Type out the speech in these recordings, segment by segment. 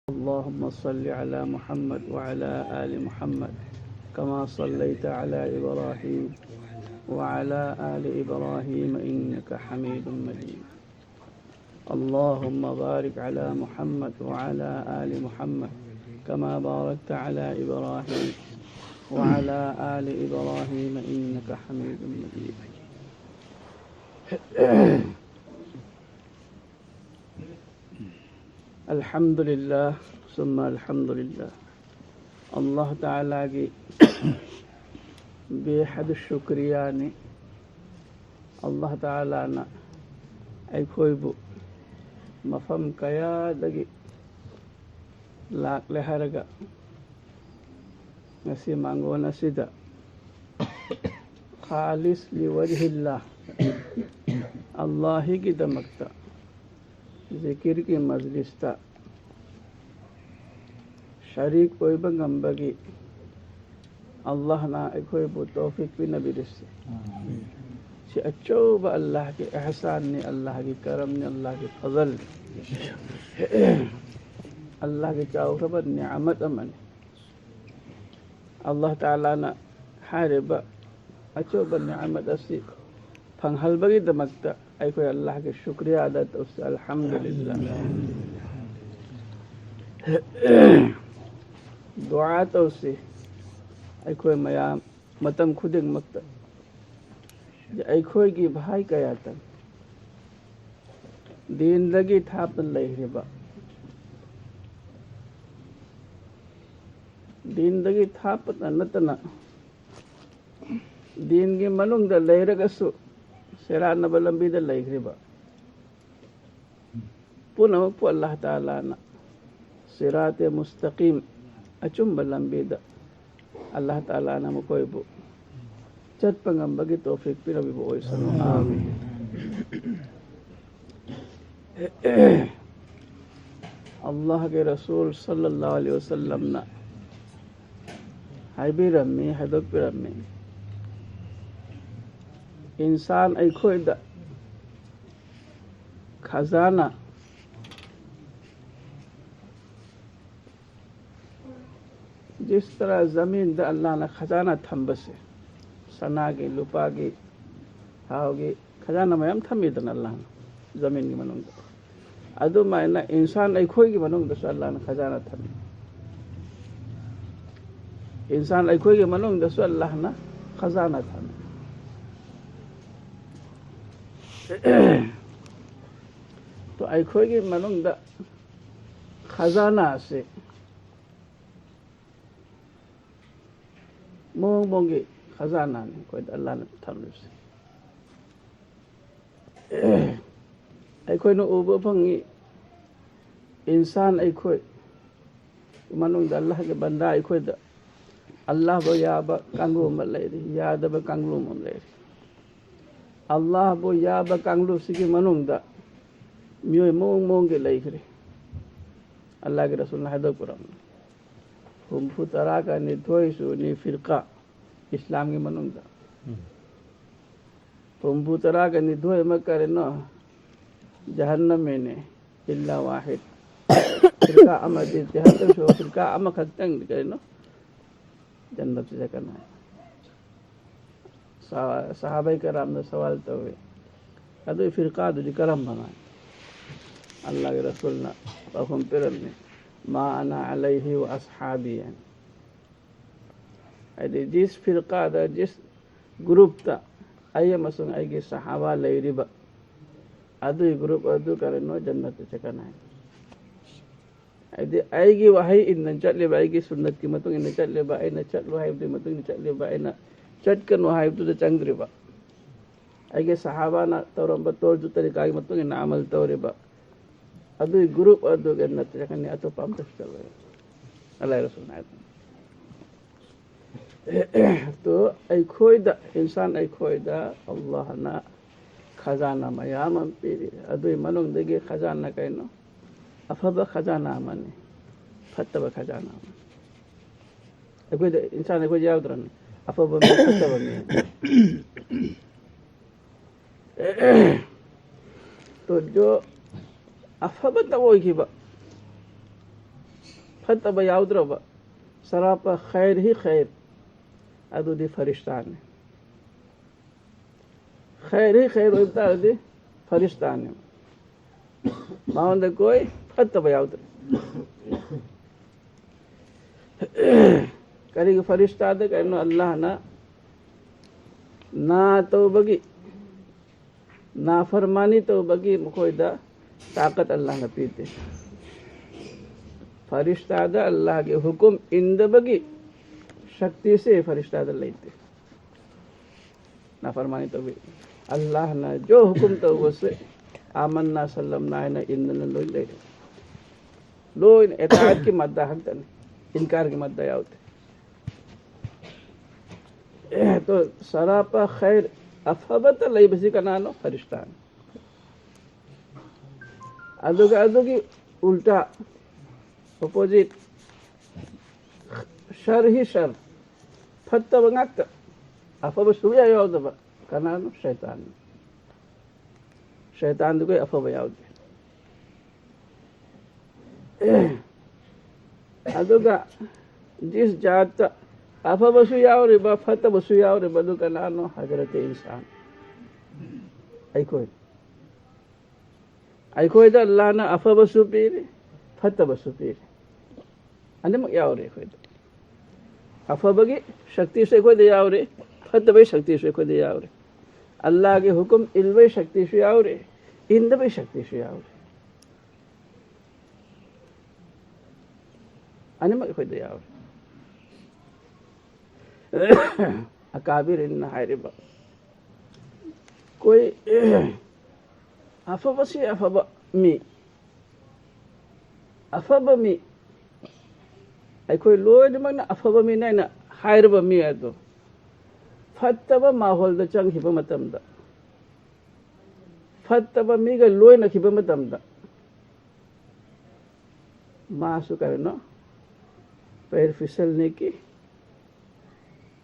اللهم صل على محمد وعلى آل محمد كما صليت على إبراهيم وعلى آل إبراهيم إنك حميد مجيد. اللهم بارك على محمد وعلى آل محمد كما باركت على إبراهيم وعلى آل إبراهيم إنك حميد مجيد. الحمد لله ثم الحمد لله. الله تعالى की बेहद शुक्रिया ने अल्लाह ताला ना अखोइबु मफम कयादगी लाकले हरगा ngasi mangona sida khalis liwajhillah Allahi की दमकता जिक्र की मजलिसता शरीक कोई बंगम्बगी अल्लाह ना कोई बो तौफीक भी नबी रिश्ते शी अचूब अल्लाह के एहसान ने अल्लाह की करम ने अल्लाह के फजल अल्लाह के चाउरबर नियामत अमन अल्लाह ताला ना हारिबा अचूब नियामत असी फंगहलबगी दमकता आई कोई अल्लाह के शुक्रिया अदा तो उससे अल्हम्दुलिल्लाह दुआ तो उससे आई कोई मयाम मतम खुदिंग मकता आई कोई की भाई कया तन दीन लगी थापन लहिरिबा दीन लगी थापन नतना दीन की मनुंग द लहिरगसु सेरान बलंबी द लहिरिबा पुनः पु अल्लाह ताला ना सिरात मुस्तकीम अचुम बलंबी द अल्लाह ताला ना मुकोई बु चट पंगम बगी तौफीक पी रबी बो सनो आमीन। अल्लाह के रसूल सल्लल्लाहु अलैहि वसल्लम ना हाइबी रम्मी हदक पी रम्मी इंसान ऐखोई द खजाना जिस तरह जमीन द अल्लाह ने खजाना थम्बसे सनागी लुपागी हाओगी खजाना मयम थम्मीदन अल्लाह ने जमीन की मनुंग अदु मायना इंसान ऐखोई की मनुंग दस अल्लाह ने खजाना थम्मी इंसान ऐखोई की मनुंग दस अल्लाह ने खजाना थम्मी तो ऐखोई की मनुंग द खजाना से मोंग मोंगे खजाना ने कोई अल्लाह ने थम्मी से ऐखोई नो उबो फंगी इंसान ऐखोई मनुंग द अल्लाह के बंदा ऐखोई द अल्लाह बो याबा कांगलू मल्लेरी यादब कांगलू मल्लेरी अल्लाह बो याबा कांगलू सिकी मनुंग द म्योय मोंग मोंगे लइखरे अल्लाह के रसूल ने हदो कुरान हम फुतरा का निर्दोष नि फिरका इस्लाम की मनुंग द हम फुतरा का निर्दोष मत करे न जहन्नम में ने इल्ला वाहिद फिरका अमर दे जहन्नम से फिरका अमर खतंग करे न जन्नत से करना है सहाबा कराम ने सवाल तो हुए अदो फिरका दो करम बनाए अल्लाह के रसूल ना हम पिरम ने मा अना अलैहि व अस्हाबी अदे जिस फिरका दा जिस ग्रुप ता आये मसंग आगे सहाबा लैरिबा अदु ग्रुप अदु करे नो जन्नत से करना है अदे आएगी वही इन चले बाएगी सुन्नत की मतों इन चले बा इन चल वही दे मतों इन चले बा इन चट कर वही तो चंद्रिबा आगे सहाबा ना तौरम बतौर जो तरीका की मतों इन अमल तौरिबा अदु ग्रुप अदु जन्नत से करने अतो पाम तक चल रहे अल्लाह रसूल ने तो ऐखोई द इंसान ऐखोई द अल्लाह ना खजाना मयाम पीरी अदु मनुंग देगे खजाना कहनो अफब खजाना मने फतब खजाना ऐखोई इंसान ऐखोई याद रखने अफब में फतब में तो जो अफब तवो की बा ꯐꯠꯇꯕ ꯌꯥꯎꯗ꯭ꯔꯕ ꯁꯔꯥꯄ ꯈꯩꯔ ꯍꯤ ꯈꯩꯔ ꯑꯗꯨꯗꯤ ꯐꯔꯤꯁꯇꯥꯅꯤ ꯈꯩꯔ ꯍꯤ ꯈꯩꯔ ꯑꯣꯏꯕ ꯇꯥꯔꯗꯤ ꯐꯔꯤꯁꯇꯥꯅꯤ ꯃꯉꯣꯟꯗ ꯀꯣꯏ ꯐꯠꯇꯕ ꯌꯥꯎꯗ꯭ꯔꯦ ꯀꯔꯤꯒꯤ ꯐꯔꯤꯁꯇꯥꯗ ꯀꯩꯅꯣ ꯑꯜꯂꯥꯍꯅ ꯅꯥ ꯇꯧꯕꯒꯤ नाफरमानी तौबगी मखोयदा ताकत अल्लाह ने पीते फरिश्तादा अल्लाह के हुक्म इंदबगी शक्ति से फरिश्तादा लेते नाफरमानी तौबी अल्लाह ने जो हुक्म तो उससे आमन्ना सल्लमना ने इंदन लोई ले लोई इताअत की मद्दा हक तन इनकार की मद्दा यावते तो सरापा खैर अफबत लई बसी कनानो फरिश्ता अदुगी उल्टा अपोजिट शर ही sir फत्तब ngakta afaba suya yawdaba kanano shaytan du koy afaba yawde aduga जिस जात afaba su yawriba fattaba su yawriba du kanano hazrat insan ay koy da allah na afaba su piri fattaba su piri anem yawre koy afabagi shakti se koy de yawre fattaba shakti se koy de yawre allah ke hukum ilwe shakti se yawre indabe shakti se yawre anem koy de yawre अकाबिर इन हायरिबा कोई अफब से अफब मी आई कोई लोय मगना अफब मी नैना हायरिबा मी अदो फत्तबा माहौल the चंग हिबा मतमदा फत्तबा मी ग लोय न हिबा मतमदा मासु करनो पैर फिसलने की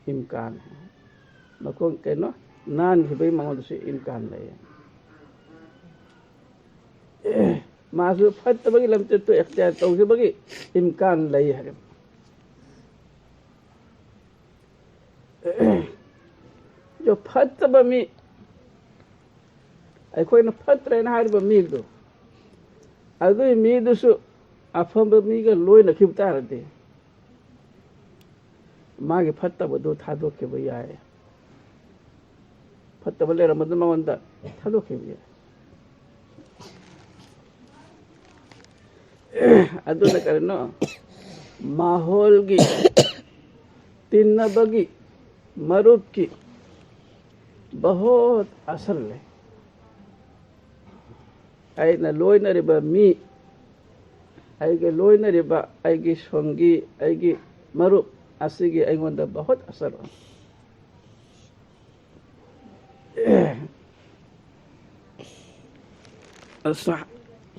इम्कान है मको कहनो नान ही भाई मगों से इम्कान नहीं है मासु फट बगी लमते तो इख्तियार तो उसे बगी इम्कान नहीं है जो फट बमी आई कोई न फट रहना है बमी दो अगर मी दुसु अफम बमी का लोई न खिबता रहते मागे फत्तबदो थादोखेबा याय फत्तब लेरमद मगोंदा थादोखेबा याय अदुना करनो माहौल की तिन्नबगी मरूब की बहुत असर ले आई न लोई न रिबा मी आई के लोई न रिबा आई की संगी आई की मरूब असीगी अइगोंदा बहुत असर हो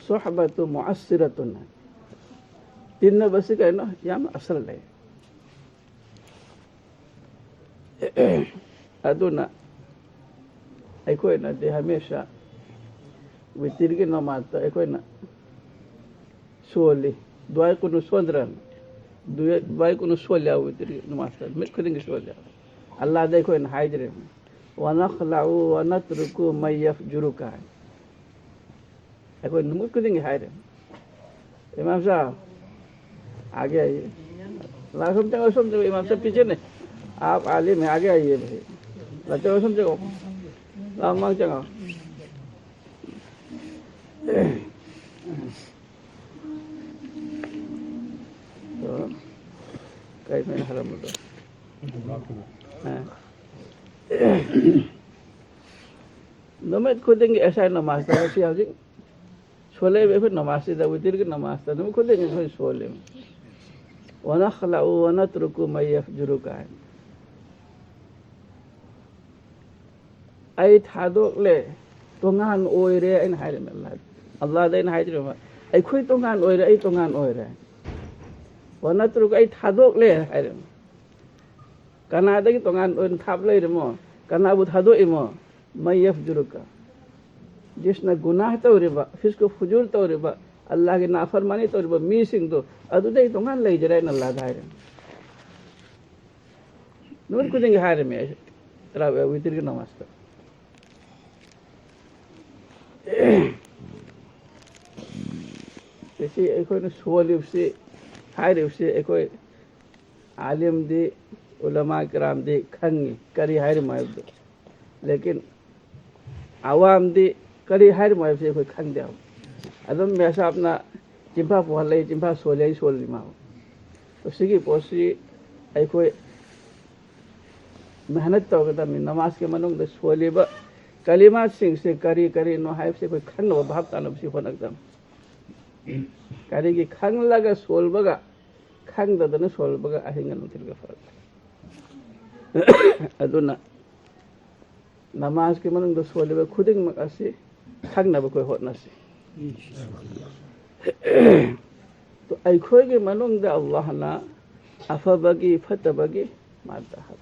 सोहबतु मुअस्सिरतुन तिन्न बस कहनो याम असर ले अदुना अइकोइना दे हमेशा वितिरगी नमाज तो अइकोइना सोली दुआ कुनु सोंद्रन दुआ कुनु सोल्या वितिरगी नमाज तो मिट खुदिंग सोल्या अल्लाह देखो इन हाइजरे व नखलउ व नतरुकु मयफजुरुका अइको नमुत खुदिंग हाइरे इमाम साहब आगे आइए लाखम समझो इमाम साहब पीछे नहीं आप आलिम में आगे आइए भाई बच्चों को समझो लाओ मांग चंगा तो कई में हराम होता नमें खुदेंगे ऐसा नमाज था वैसे आज सोले में फिर नमाज से दावतीर की नमाज था नमें खुदेंगे फिर सोले में वनखलउ वनतरुकु मयफजुरुका आई थादोक ले तोंगान ओइरे इन हाइरे अल्लाह दे इन हाइरे आई खुई तोंगान ओइरे आई तोंगान ओइरे वनतरुक आई थादोक ले हाइरे कनादा की तोंगान ओइन थाप ले रे मो कनाबु थादो इमो मयफजुरुका जिसने गुनाह तो रिबा फिसको फुजूर तो रिबा अल्लाह की नाफरमानी तौर मी सिंह तो अदुदे तोंगान लेजरे न अल्लाह धारे नूर कुदिंग हारे में तरा वितर की नमाज तो ऐसे एक कोई सोलिव से हारिव से एक कोई आलिम दे उलमा किराम दे खंगी करी हार मायब लेकिन आवाम दे करी हार मायब से कोई खंग दे अदम वैसा अपना चिंपा पोहले चिंपा सोले सोल माओ तो सिगी पोसी एक कोई मेहनत तो करता मैं नमाज के मनों दे सोले ब कलिमात सिंह से करी करी नो हाइफ से कोई खंग वो भाव तालब सी हो नकदम करी की खंग लगा सोल बगा खंग ददन सोल बगा अहिंगन उठिल का फर्क अदुना नमाज के मनों दे सोले ब खुदिंग मकासी खंग ना कोई होत नसी तो ऐखोय के मनों दे अल्लाह ना अफबगी फतबगी मारता है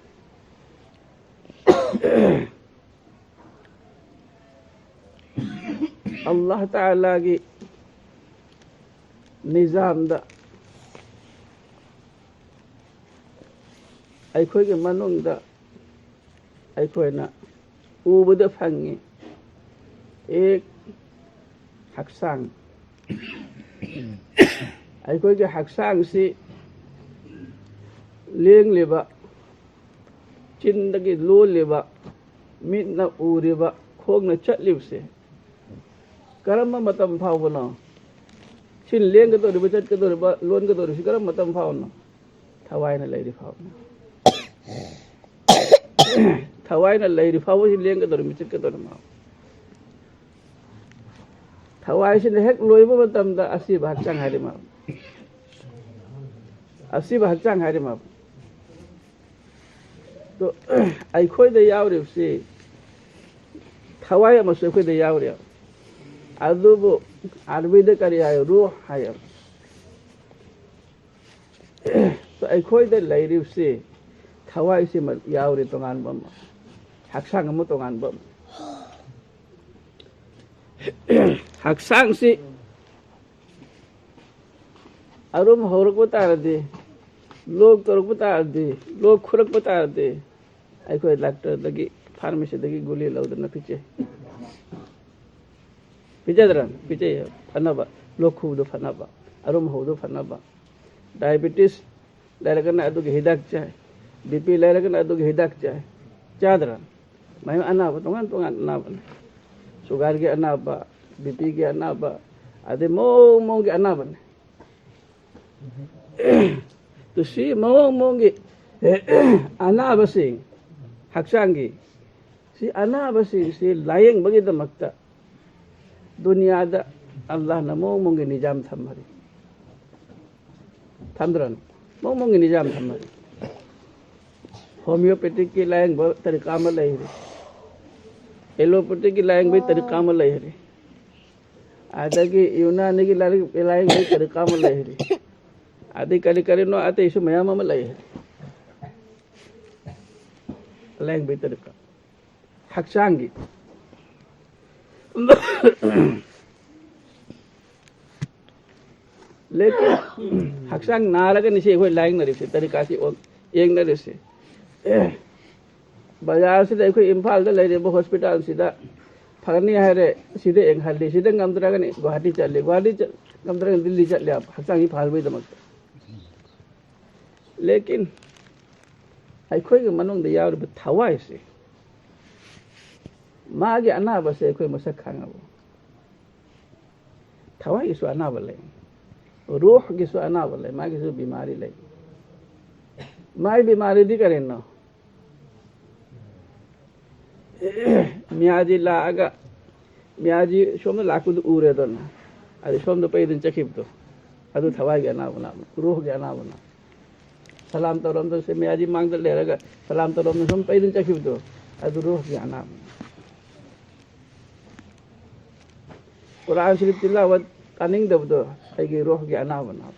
अल्लाह ताला की निजाम दा ऐखोय के मनों दा ऐखोय ना उबद फंगी एक हक्सांग ऐखोय के हक्सांग से लेंग लेबा चिंदगी लो लेबा मिट न उरेबा खोग न चटलिब से करम मतम फावनो चिन लेंग के तोर बचत के तोर लोन के तोर करम मतम फावनो थवाय न लेरी फावनो थवाय न लेरी फावो चिन लेंग के तोर बचत के तोर मा थवाय से हेक लोइबो मतम दा असि भागचांग हारि मा असि भागचांग हारि मा तो ऐखोय दे यावरिब से थवाय अमसो ऐखोय दे यावरिब अदुबो अरबीदे करी आयो रूह हायो तो ऐखोय दे लेरिब से थवाय से यावरि तोंगान बम हक्सांग अमु तोंगान बम हक्सांग से अरुम होरक बता दे लोग तोरक बता दे लोग खुरक बता दे ऐखोय डॉक्टर दगी फार्मेसी दगी गोली लौदन पीछे पिजदरन पीछे फनबा लोग खूब दो फनबा अरुम हो दो फनबा डायबिटीज लेरगन अदुग हिदाक चाहे बीपी लेरगन अदुग हिदाक चाहे चादरन मैं अनाब तोंगान तोंगान अनाब शुगर के अनाब बीपी के अनाब आदे मो के अनाब तो सी मो के अनाब सिंह हक्सांगी सी अनाब सिंह सी लायंग बगी दमकता दुनिया दा अल्लाह न मो के निजाम थमरी थमद्रन मो के निजाम थमरी होम्योपैथिक की लायंग तरीका में लई रे एलोपैथिक की लायंग भी तरीका में लई रे आधा की यूनानी की लायंग भी तरीका में लई रे आदि करी करी नो आते इशु मयाम में लई रे लायंग भी तरीका हक्सांगी लेकिन हक्सांग नारग निशे कोई लायंग नरी से तरीका से एक नरी से बाजार से देखो इम्फाल ले रे हॉस्पिटल सीधा फगनी है रे सीधे एक हल्दी सीधे गमद्राग ने गुवाहाटी चले गुवाहाटी गमद्राग दिल्ली चले आप हक्सांग ही फाल भी दमक लेकिन ऐखोय के मनों दे यार थवाय से मागे अनाब से ऐखोय मसक खांगबो थवाय के सो अनाब ले रूह के सो अनाब ले मागे सो बीमारी ले माई बीमारी दी करे न मियाजी लागा मियाजी सोम लाकुद उरे दन अदि सोम दो पैदन चखिब तो अदु थवाय के अनाब ना रूह के अनाब ना सलाम तो रम से मियाजी मांग दे लेगा सलाम तो रम सोम पैदन चखिब तो अदु रूह के अनाब कुरान शरीफ तिलावत कानिंग दबदो ऐगे रूह के अनाब ना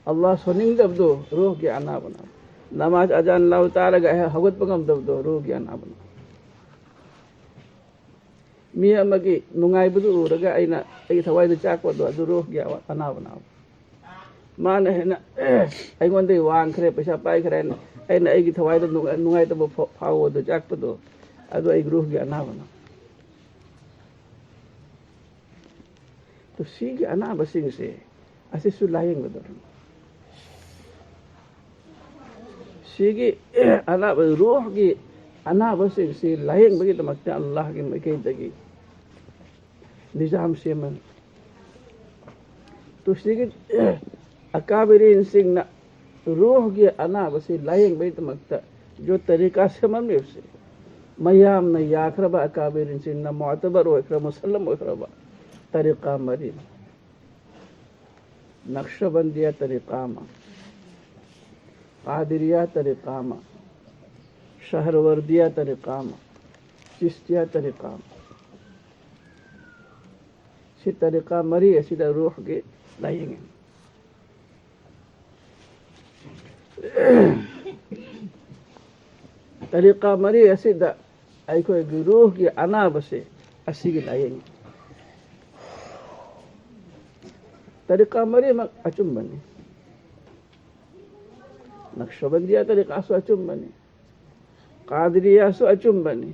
अल्लाह सोनिंग दबदो रूह के अनाब ना नमाज अजान लाव तार गए हगत पगम दबदो रूह के अनाब ना mi amagi nungai budu uraga aina ai thawai du chak ko do ruh gi ana bana mana hena ai ngonde wang khre paisa pai khre aina ai gi thawai du nungai du phawo du chak do ado ai ruh gi ana bana to si gi ana basing se asi su layeng do si gi ana ruh gi ana basing si layeng bagi tamakta Allah gi mai dagi निजाम से मन तो सिग अकाबिरीन सिंह न रूह के अनाब से lying बैत मक्ता जो तरीका से मन में से मयाम न याखरबा अकाबिरीन सिंह न मुअतबर होखरा मुसल्लम होखरबा तरीका मरी नक्शबंदिया तरीका मा कादिरिया तरीका मा शहरवर्दिया तरीका मा चिश्तिया तरीका मा si tariqa mari sida ruh ge layeng tariqa mari sida ay ko ge ruh ge ana base asigi layeng tariqa mari mak acum bani naqshbandiya tariqa su acum bani qadiriya su acum bani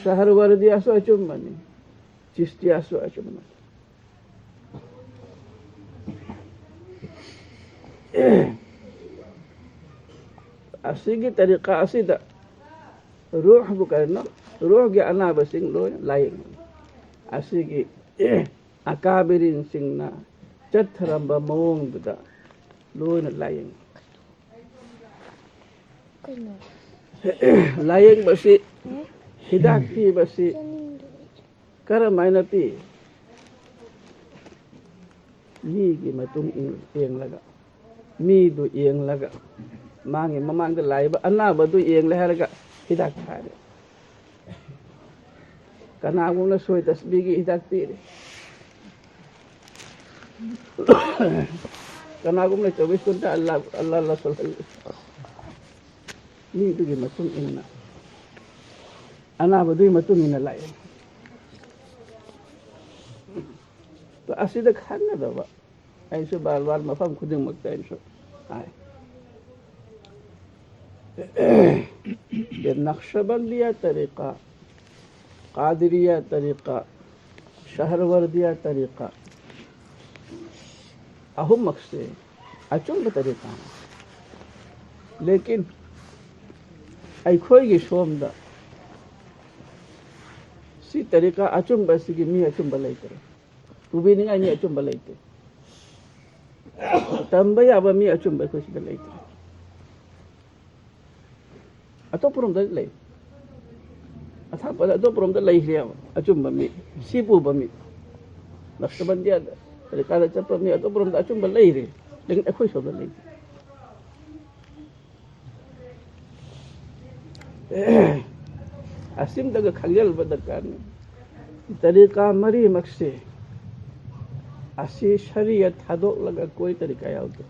shahrwardiya su acum bani Chishtiya सो अचुम असीगी तरीका असीदा रूह बुकरना रूह के अना busing लो lying असीगी अकाबिरिन सिंगना चथरंब मवोंग दुदा loan lying lying बसी हिदाक की बसी कर माइनती मी की मतुंग एंग लगा मी दु एंग लगा मांगे ममांग लाइब अन्ना बदु एंग ले हरगा हिदाक थारे कनागुम न सोय तस्बी की हिदाक तीरे कनागुम न 24 घंटा अल्लाह अल्लाह अल्लाह सल्लल्लाहु मी दु की मतुंग एंग ना अन्ना बदु मतुंग इन लाइब तो असीदा खाना दबा ऐसे बार बार मफहम खुद मकता है इंशो आए ये नक्शबंदिया तरीका कादिरिया तरीका शहरवर्दिया तरीका अहुम मकसे अचुंब तरीका लेकिन आई खोई की शोमदा सी तरीका अचुंब सी की मी अचुंब लाई करे Ubi ni ani acum balaite. Tambah apa mi acum baik kusi balaite. Atau purum dah lay. Atau pada atau purum dah lay dia acum bami. Sipu bami. Naksaban dia ada. Jadi kalau cepat mi atau purum dah acum balai dia. Dengan aku isu balai. Asim daga khalyal badakan. Tariqa mari makse. असी शरीयत हदोक लगा कोई तरीका याद तो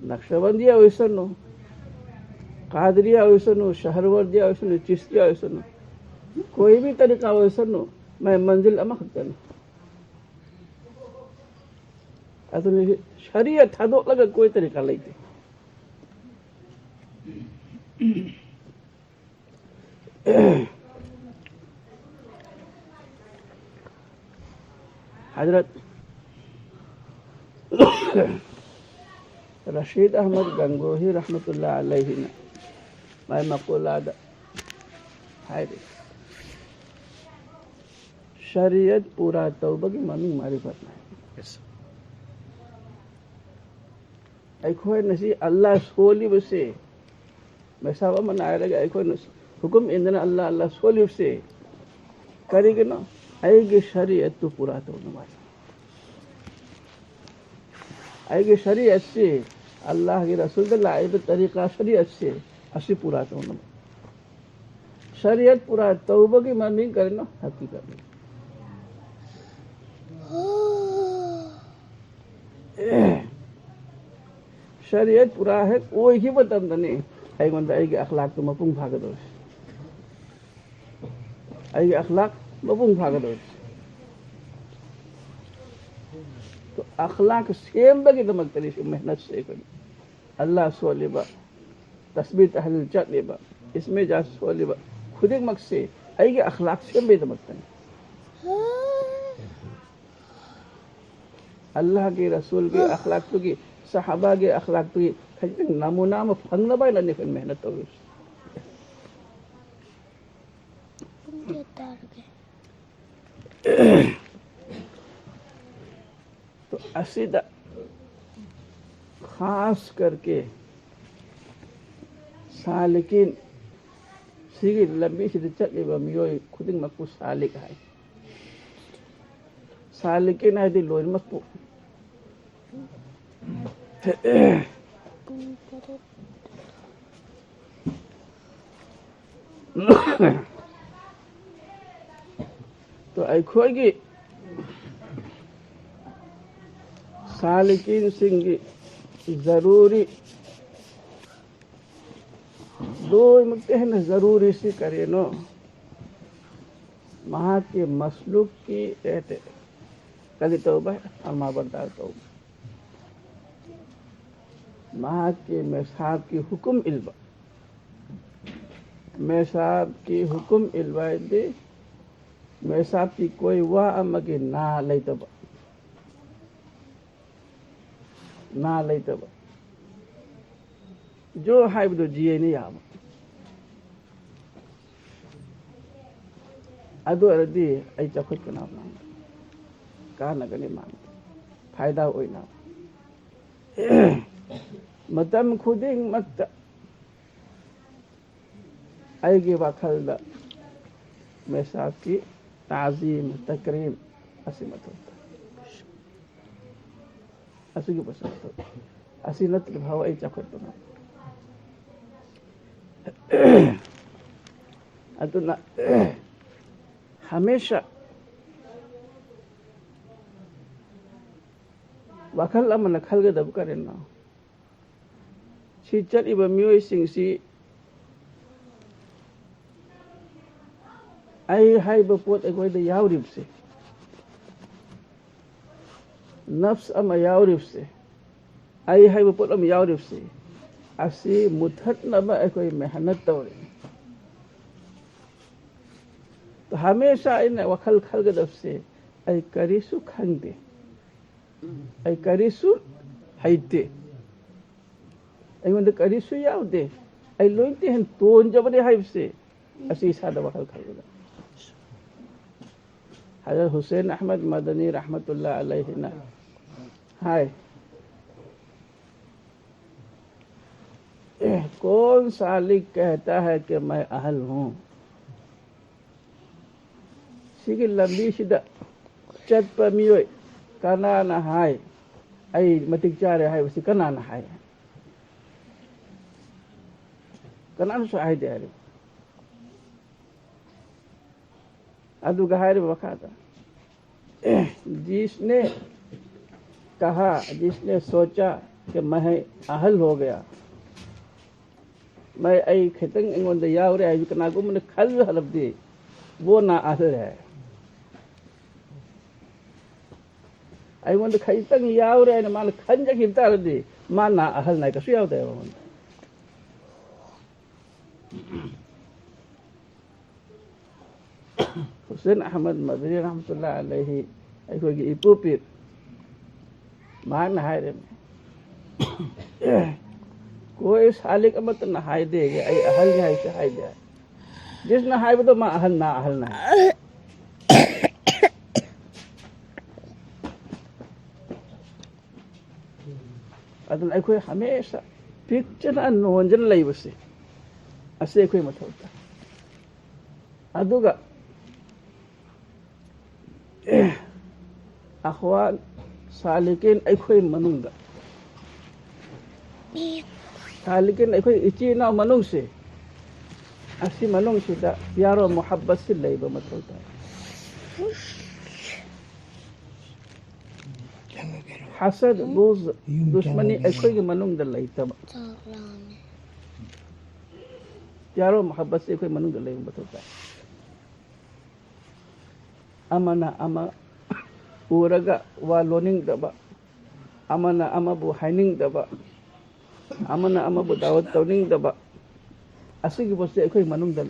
नक्शबंदिया वैसनो कादरिया वैसनो शहरवर्दिया वैसनो चिश्तिया वैसनो कोई भी तरीका वैसनो मैं मंजिल अमा खतन अतुने शरीयत हदोक लगा कोई तरीका लेते हजरत रशीद अहमद गंगोही रहमतुल्लाह अलैहि ने मैं मक़ूलात है शरीयत पूरा तौबा की मनी मारिफत नहीं ऐ कोई नसी अल्लाह सोली बसे मैं सब मन आया लगा ऐ कोई हुक्म इंदना अल्लाह अल्लाह सोली बसे करेगी ना आएगी शरीयत तो पूरा तो नमाज आएगी शरीयत से अल्लाह के रसूल का आए तो तरीका शरीयत से असी पूरा तो नमाज शरीयत पूरा तौबा की मानी करना हकीकत में शरीयत पूरा है कोई ही बतम नहीं आई बंदा आई के अखलाक तो मपुंग भाग दो أي أخلاق مبون فاقدوش तो अखलाक सेम बगे दमक तरीश मेहनत से कोई अल्लाह सोलिबा तस्बीह तहलील चलेबा इसमें जा सोलिबा खुद एक मक से आई के अखलाक सेम बगे दमक तनी अल्लाह के रसूल के अखलाक तो की सहाबा के अखलाक तो की खजन नमूना में फंगना बाय लने फिर मेहनत तो तो असीदा खास करके सालिकिन सीगी लंबी सी चले मियोय खुद मक्कू सालिक है सालिकिन है दी लोन मक्कू तो आई खोगी सालिकिन सिंगी जरूरी दो मकते हैं ना जरूरी सी करे नो वहाँ के मसलूक की रहते कभी तौबा फरमा बरदार तौबा वहाँ के मेसाब की हुक्म इल्बा मेसाब की हुक्म इल्बा दे मेसाब की कोई वाह अमगे ना ले तब ना ले तब जो है वो जिए नहीं आव अदो अरदी ऐ चखुत के नाम का नगने मान फायदा होई ना मतम खुदिंग मत आएगी वखल मेसाब की ताज़ीम तकरीम असी मत होता असी की पसंद होता असी नत भाव ऐ चखुत बना अतो ना हमेशा वखल अमन खल के दब करे ना छिचर इब मियोय सिंसी आई हाई बपोत एकोई दे यावरिब से नफ्स अम यावरिब से आई हाई बपोत अम यावरिब से असी मुथत नबा एकोई मेहनत तौरे तो हमेशा इन वखल खल के दब से आई करिसु खंगते आई करिसु हाइते आई वंद करिसु यावदे आई लोइते हन तोन जबरे हाइब से असी सादा वखल खल के हज़रत हुसैन अहमद मदनी रहमतुल्लाह अलैहि ना हाय कौन सालिक कहता है कि मैं अहल हूँ सिगी लंबी सिदा चट पर मियोय कना ना हाय आई मतिक चारे हाय उसी कना ना हाय कना ना सो हाय दे रे अदु गहारे वखाता जिसने कहा जिसने सोचा कि मैं अहल हो गया मैं आई खतंग इंगोंद यावरे आई कना को मन खल हलब दे वो ना अहल है आई वंद खैतंग यावरे ने मान खंज खिता दे मान ना अहल ना कसु यावदे वो हुसैन अहमद मदनी रहमतुल्लाह अलैहि अखोगी इपुपिर मान हाय रे कोई सालिक मत न हाय देगे आई अहल ने ऐसे हाय दे जिस न हाय तो मां अहल ना अदन अखोई हमेशा पिक्चर नोंजन लैबसे असे अखोई मत होता अदुगा अखवान सालिकिन अखोई मनुंगा सालिकिन अखोई इची ना मनुंग से असी मनुंग से दा प्यारो मोहब्बत से लैब मत होता हसद बुग़्ज़ दुश्मनी अखोई के मनुंग द लैतब प्यारो मोहब्बत से अखोई मनुंग द लैब मत होता amana ama uraga wa loning daba amana ama bu haining daba amana ama bu dawat tawning daba asigi posse akhoi manung da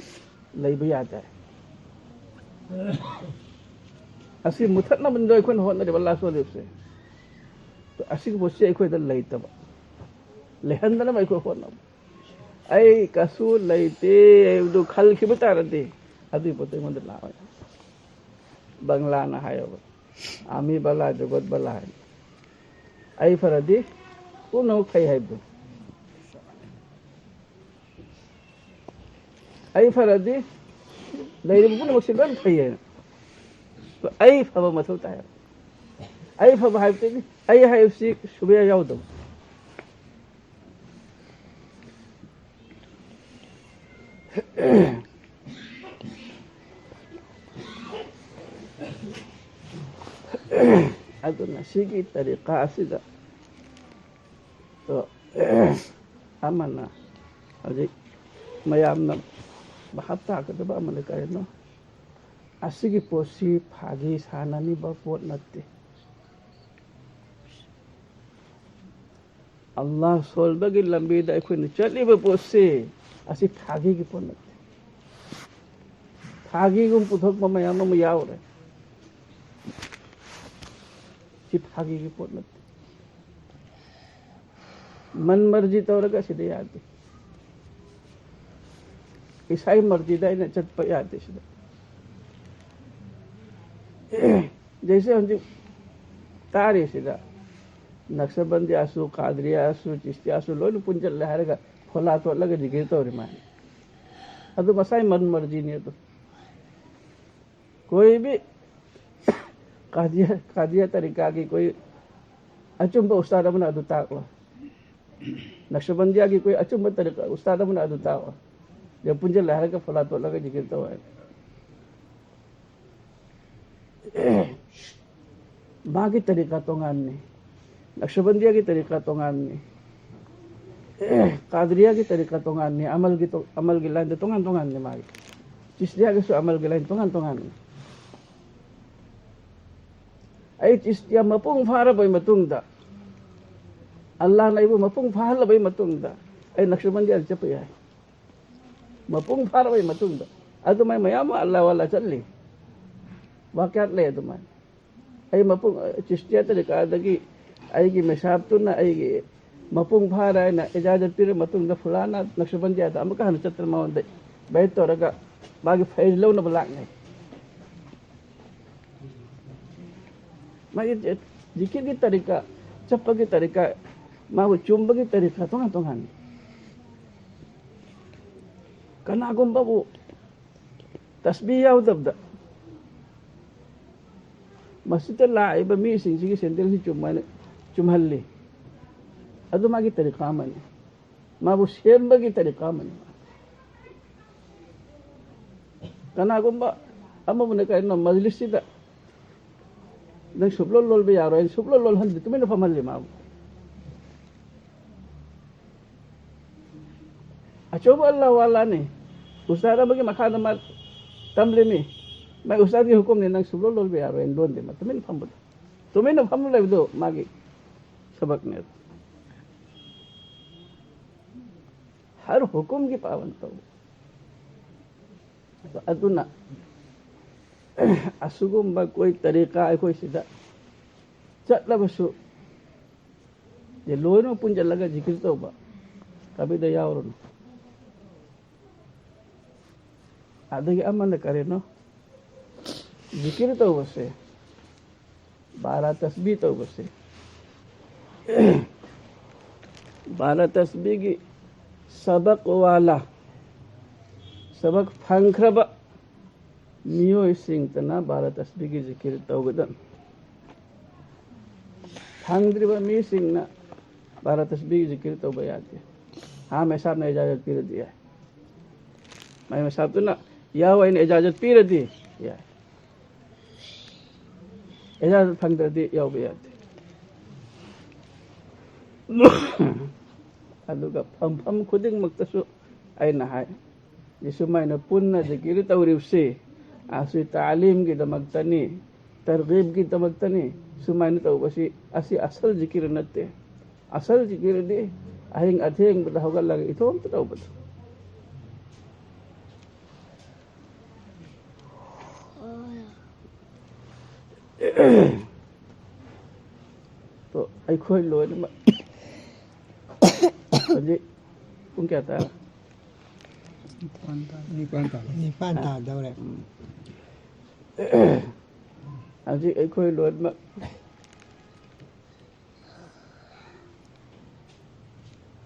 leiba yada asi muthat na bandoi khon hon na balla so lepse to asigi posse akhoi da leitaba lehan da na mai khoi hon ai kasu leite du khal khibata rade adu pote mon da la bangla na hayo ami bala jagat bala ai faradi uno khai haibu ai faradi leire bu no sigan khai to ai fa ba mathau ta ai fa ba haibte ai haibsi subiya yaudo aduna sigi tariqa asida to amana aji mayamna bahatta ka ba amana ka no asigi posi phagi sanani ba pot natte Allah solbagi lambi da ko ni chali ba posi asi phagi ki pot natte phagi gum puthok ma mayam ma yaure si phagi ki pot natte मन मर्जी तौरगा सिदे याद ईसाई मर्जी दा इन चट प याद सिदे जैसे हम तारे सिदा नक्शबंदी आसु कादरिया आसु चिश्ती आसु लोन पुंजल लहरगा फोला तो लगे जिगिर तो रे मान अदु मसाई मन मर्जी नहीं तो कोई भी कादिया तरीका की कोई अचुंब उस्ताद बना अदु ताकला नक्शबंदिया की कोई अचुंब तरीका उस्ताद बना दूता हो जब पुंजे लहर का फला तो लगा जिक्र तो है बाकी तरीका तो गानने नक्शबंदिया की तरीका तो गानने कादरिया की तरीका तो गानने अमल की लाइन तो गानने मारी चिश्तिया के सो अमल की लाइन तो गानने आई चिश्तिया मपुंग फारा बोई मतुंगदा Allah na ibu mapung fahal bay matungda ay naqshbandi al chapay ay mapung fahal bay matungda adu may mayama Allah wala challi wakyat le adu may ay mapung chistiya tarika adagi ay ki mashab tu na ay ki mapung fahal ay na ijazat pire matungda fulana naqshbandi adu amka han chatra mawande bay to raga bagi faiz law na balak ngay may zikir ki tarika chappa ki tarika mau cumba ki tariqa tongan kana gumba bu tasbih yaw dabda masjid la iba mi sing sigi sendel si cumhalli adu magi tariqa man mau shemba ki tariqa man kana gumba amma bune ka no majlis sida nang sublol lol be yaro en sublol lol han tumen famalli ma coba Allah wala ni ustaz bagi makan mat tamle ni mai ustaz ki hukum ni nang sublol lol be aro en don de mat tumen famul le do magi sabak ne har hukum ki pawan to aduna asugum ba koi tariqa ai koi sida chatla basu ye loino punja laga zikir to ba kabi da yaurun adagi aman करे no zikir to base 12 tasbih to base 12 tasbih की सबक वाला सबक फंख्रब मियो सिंह तना 12 tasbih की zikir to गदन फंद्रिब मी सिंह ना 12 tasbih की zikir तो बयाते हाँ मैं साहब ने इजाजत पीर दिया मैं साहब तो ना या वो इन इजाजत पीर दी या इजाजत फंद्र दी या बयाते aduga pam khuding magtasu ay nahay isumay na punna zikiri tawrifsi asui ta'lim ki damaktani targhib ki damaktani sumain tau basi asi asal zikir natte asal zikir di ahing atheng badahogal lagi ithom tau bat तो अखोई loan जी उन क्या था निपान था दौरे अजी अखोई loan में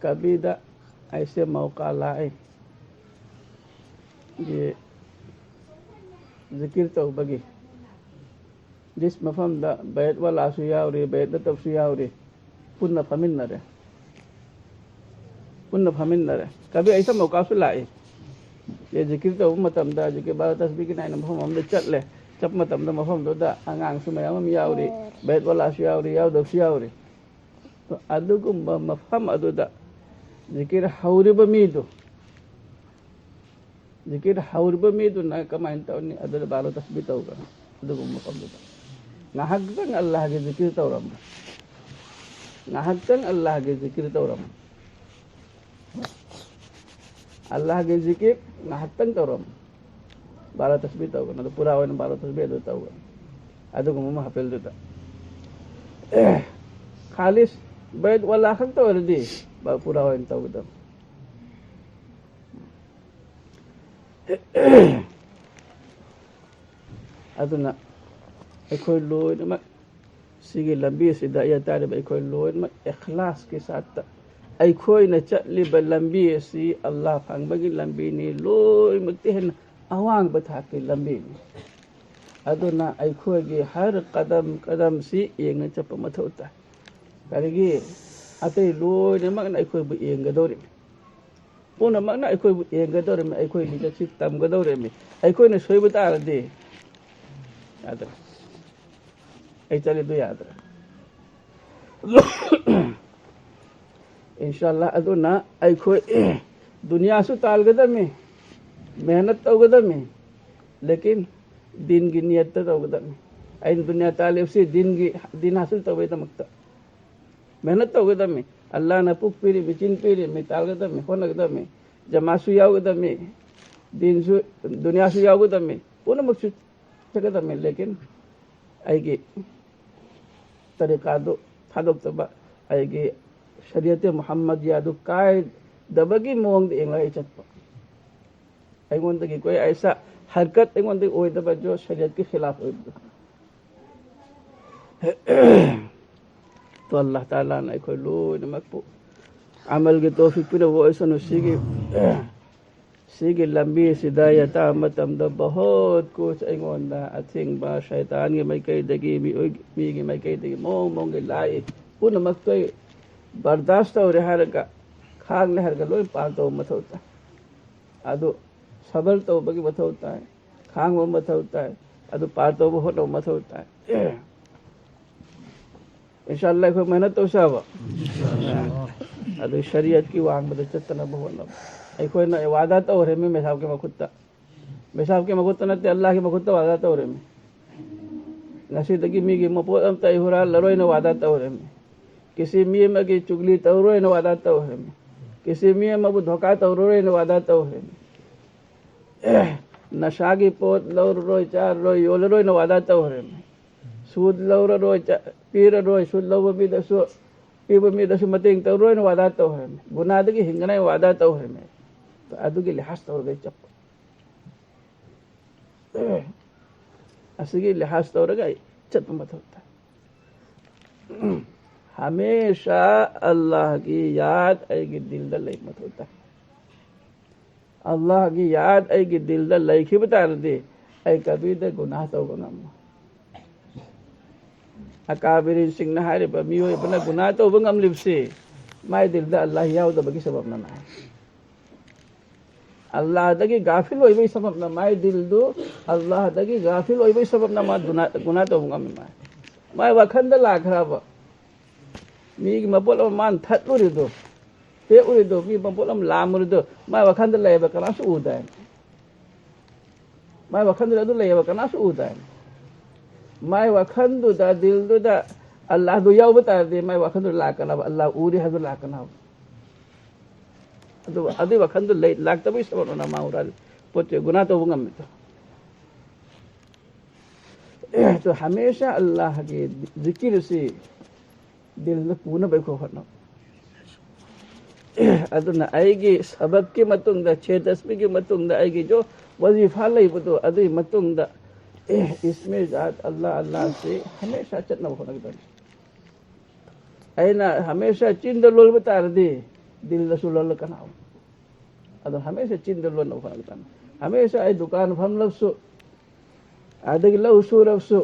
कभी दा ऐसे मौका लाए ये जिक्र तो बगी जिस मफहम दा बैत वाला सुयावरी बैत तब सुयावरी पुण्य फमिन न रहे कभी ऐसा मौका से लाए ये जिक्र तो मतम दा जिके बार तस्बीह की नाइन मफहम हम चट ले जब मतम दा मफहम दो दा आंगांग सुमय हम यावरी बैत वाला सुयावरी याव दब सुयावरी तो अदु को मफहम अदु दा जिक्र हाउरी बमीदो जिक्र हाउरी बमीदो ना कमाइन तौनी अदु बार तस्बीह तो का अदु को मफहम दो ngahagtang Allah ke zikir tauram ngahagtang Allah ke zikir tauram Allah ke zikir ngahagtang tauram bala tasbih tau kan pura wan bala tasbih do tau adu ko mama hafel do ta khalis baid wala khak tau di ba pura wan tau da aduna अखोई loan में सिगे लंबी से दाया तारे अखोई loan में इखलास के साथ अखोई न चली ब लंबी सी अल्लाह फंगबगी लंबी नी लोई मते हैं अवांग बता के लंबी नी अदुना अखोई की हर कदम कदम सी येंग चप मथोता करेगी अते लोन में अखोई ब येंग गदोरे पुन में अखोई ब येंग गदोरे में अखोई नी ची तम गदोरे में अखोई ने सोई बता दे याद चले तो याद इंशाल्लाह अदो ना अखोई दुनिया सु तालगद में मेहनत तौगद में लेकिन दिन की नियत तौगद में आई दुनिया तालिब से दिन हासिल तौबे तमक्ता मेहनत तौगद में अल्लाह ना पुक पीरी बिचिन पीरी में तालगद में होनगद में जमासु यावगद में दिन सु दुनिया सु यावगद में पुनः मकसद जगद में लेकिन आएगी तरीका दो थादोक तबा आएगी शरीयत मोहम्मद यादु काय दबगी मोंग एंगला इचत अगोन तक कोई ऐसा हरकत अगोन तक ओय दबा जो शरीयत के खिलाफ हो तो अल्लाह ताला ने कोई लो नमक अमल के तौफीक पे वो ऐसा सीगे लंबी सिदायता मतम द बहुत कुछ अगोंदा अथिंग बा शैतान के माइकई दगी मी के माइकई दगी मोंग के लाई पुन मक्तई बर्दाश्त और हरगा खाग ले हरगा लोई पाल तो मथौता अदो सबर तो बगी मथौता है खांग वो मथौता है अदो पाल तो बहुत मथौता है इंशाअल्लाह को मेहनत तो सब अदो शरीयत की वांग बद चतना बहुत अखोई ना वादा तो हो रहे में मेसाब के मकुत्ता नते अल्लाह के मकुत्ता वादा तो हो रहे में नसी तकी मी की मपोत अम तय हो रहा लरोई न वादा तो हो रहे में किसी मिये में की चुगली तो रोई न वादा तो हो रहे में किसी मिये में वो धोखा तो रोई न वादा तो हो रहे में नशा की पोत लौर रोई चार रोई योल रोई न वादा तो हो रहे में सूद लौर रोई पीर रोई सूद लौर भी दसो पीब में दसो मतेंग तो रोई न वादा तो हो रहे में गुनाह की हिंगना वादा तो हो रहे में तो अदु के लिहाज तौर गई चप असगी लिहाज तौर गई चप मत होता हमेशा अल्लाह की याद आएगी दिल द लई मत होता अल्लाह की याद आएगी दिल द लई की बता दे ऐ कभी द गुनाह तो गुनाह अकाबिर सिंह नहारे बमियो बना गुनाह तो बंगम लिपसे माय दिल द अल्लाह याद बगी सबब ना अल्लाह दगी गाफिल होई बई सबब ना माय दिल दो अल्लाह दगी गाफिल होई बई सबब ना मा गुनाह तो बंगम माय वखंद लाखरा बा मी मपोल मान थतुरि दो पे उरि दो मी मपोल लामुरि दो माय वखंद ले बा कला सु उदाय mai wakhandu adu leyaba kanasu utai mai wakhandu da dildu da Allah du yau bata de mai wakhandu lakana Allah uri hadu lakana adu wakhandu lay lakta bi sabon na maural pote guna to ngam तो हमेशा अल्लाह के जिक्र से दिल में पूर्ण बैठो होना अदुना आएगी सबक के मतुंग 6-10 के मतुंग आएगी जो वजीफा लई बतो अदुई मतुंग इसमें जात अल्लाह अल्लाह से हमेशा चतना होना के ऐना हमेशा चिंद लोल बता दे दिल रसूल कनाव अदु हमेशा चिंद लोल न होना हमेशा आई दुकान फम लसो आदि लव सूरफसु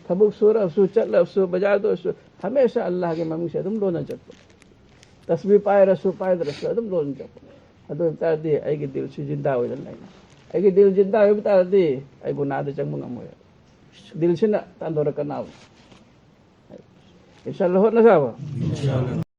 थबुक सूरफसु चलफसु बजादोसु हमेशा अल्लाह के मम्मी से तुम लोना चको तस्बीह पाए रसु पाए रसु तुम लोना चको अदो बता दे आई के दिल से जिंदा हो जाना आई के दिल जिंदा हो बता दे आई गुनाह दे चंग मंगम हो दिल से ना तंदोर करना इंशाअल्लाह हो ना साहब